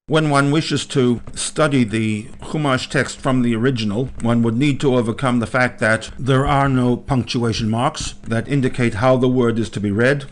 When one wishes to study the Chumash text from the original, one would need to overcome the fact that there are no punctuation marks that indicate how the word is to be read.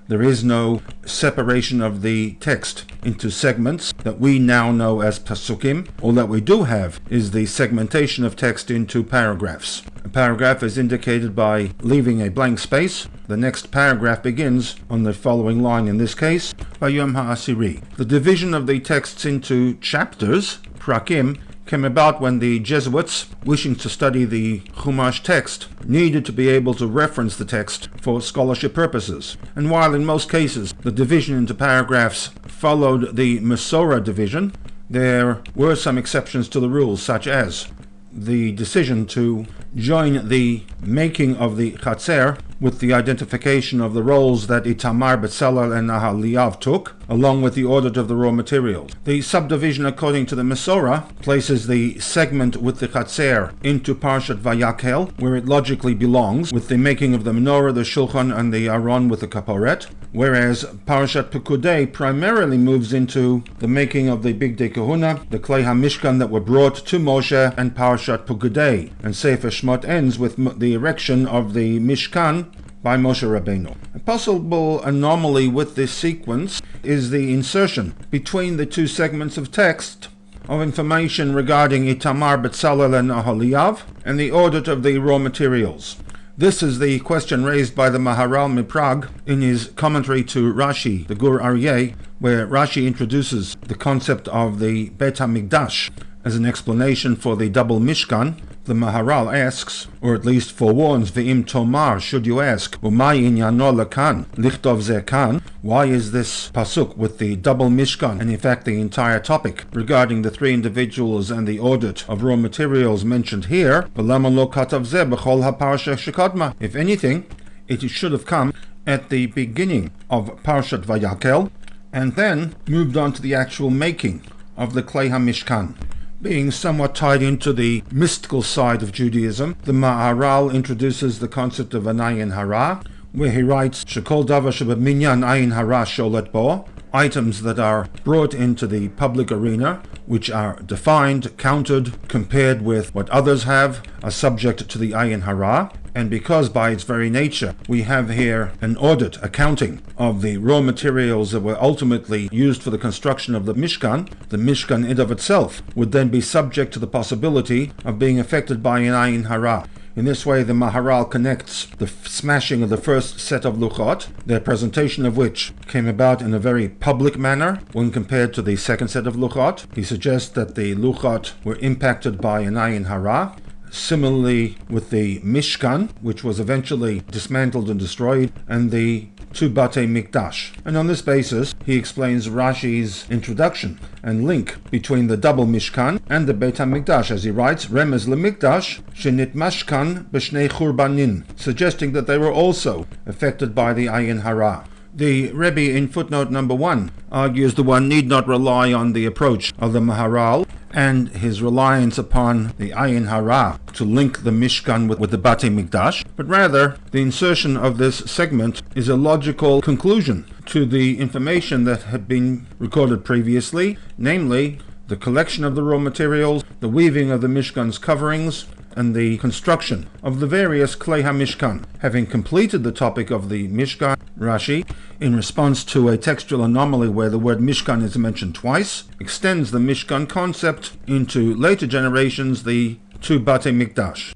There is no separation of the text into segments that we now know as pasukim. All that we do have is the segmentation of text into paragraphs. A paragraph is indicated by leaving a blank space. The next paragraph begins on the following line, in this case, Vayom ha'asiri. The division of the texts into chapters, prakim, came about when the Jesuits, wishing to study the Chumash text, needed to be able to reference the text for scholarship purposes. And while in most cases the division into paragraphs followed the MaHaRAL division, there were some exceptions to the rules, such as the decision to join the making of the Chatzer with the identification of the roles that Itamar, Betzalel, and Nahaliav took, along with the audit of the raw materials. The subdivision according to the MaHaRAL places the segment with the Chatzer into Parshat Vayakhel, where it logically belongs, with the making of the menorah, the shulchan, and the aron with the kaporet, whereas Parshat Pekudei primarily moves into the making of the Bigdei Kahuna, the Klei HaMishkan that were brought to Moshe, and Parshat Pekudei, and Sefer Shmot ends with the erection of the Mishkan by Moshe Rabbeinu. A possible anomaly with this sequence is the insertion between the two segments of text of information regarding Itamar, Betzalel, and Aholiav, and the audit of the raw materials. This is the question raised by the MaHaRAL Miprag in his commentary to Rashi, the Gur Aryeh, where Rashi introduces the concept of the Beit HaMikdash as an explanation for the double Mishkan. The MaHaRAL asks, or at least forewarns, Ve'im Tomar, should you ask, Umay inyano lekan, lichtov ze kan, why is this pasuk with the double Mishkan, and in fact the entire topic regarding the three individuals and the audit of raw materials mentioned here? V'lama lo katav ze b'chol ha'parsha shekadma. If anything, it should have come at the beginning of Parshat Vayakhel, and then moved on to the actual making of the Klei HaMishkan. Being somewhat tied into the mystical side of Judaism, the MaHaRAL introduces the concept of an AYIN HaRAAH, where he writes, Shekol davar shebeminyan AYIN HaRAAH sholet bo, items that are brought into the public arena, which are defined, counted, compared with what others have, are subject to the AYIN HaRAAH. And because by its very nature we have here an audit, accounting of the raw materials that were ultimately used for the construction of the Mishkan in of itself would then be subject to the possibility of being affected by an AYIN HaRAAH. In this way, the MaHaRAL connects the smashing of the first set of luchot, their presentation of which came about in a very public manner when compared to the second set of luchot. He suggests that the luchot were impacted by an AYIN HaRAAH. Similarly with the Mishkan, which was eventually dismantled and destroyed, and the two Batei Mikdash. And on this basis, he explains Rashi's introduction and link between the double Mishkan and the Beit HaMikdash, as he writes, Remez leMikdash shenit mashkan b'shnei churbanin, suggesting that they were also affected by the AYIN HaRAAH. The Rebbe in footnote number 1 argues that one need not rely on the approach of the MaHaRAL and his reliance upon the AYIN HaRAAH to link the Mishkan with the Batei Mikdash, but rather the insertion of this segment is a logical conclusion to the information that had been recorded previously, namely the collection of the raw materials, the weaving of the Mishkan's coverings, and the construction of the various Klei HaMishkan. Having completed the topic of the Mishkan, Rashi, in response to a textual anomaly where the word Mishkan is mentioned twice, extends the Mishkan concept into later generations, the two Batei Mikdash.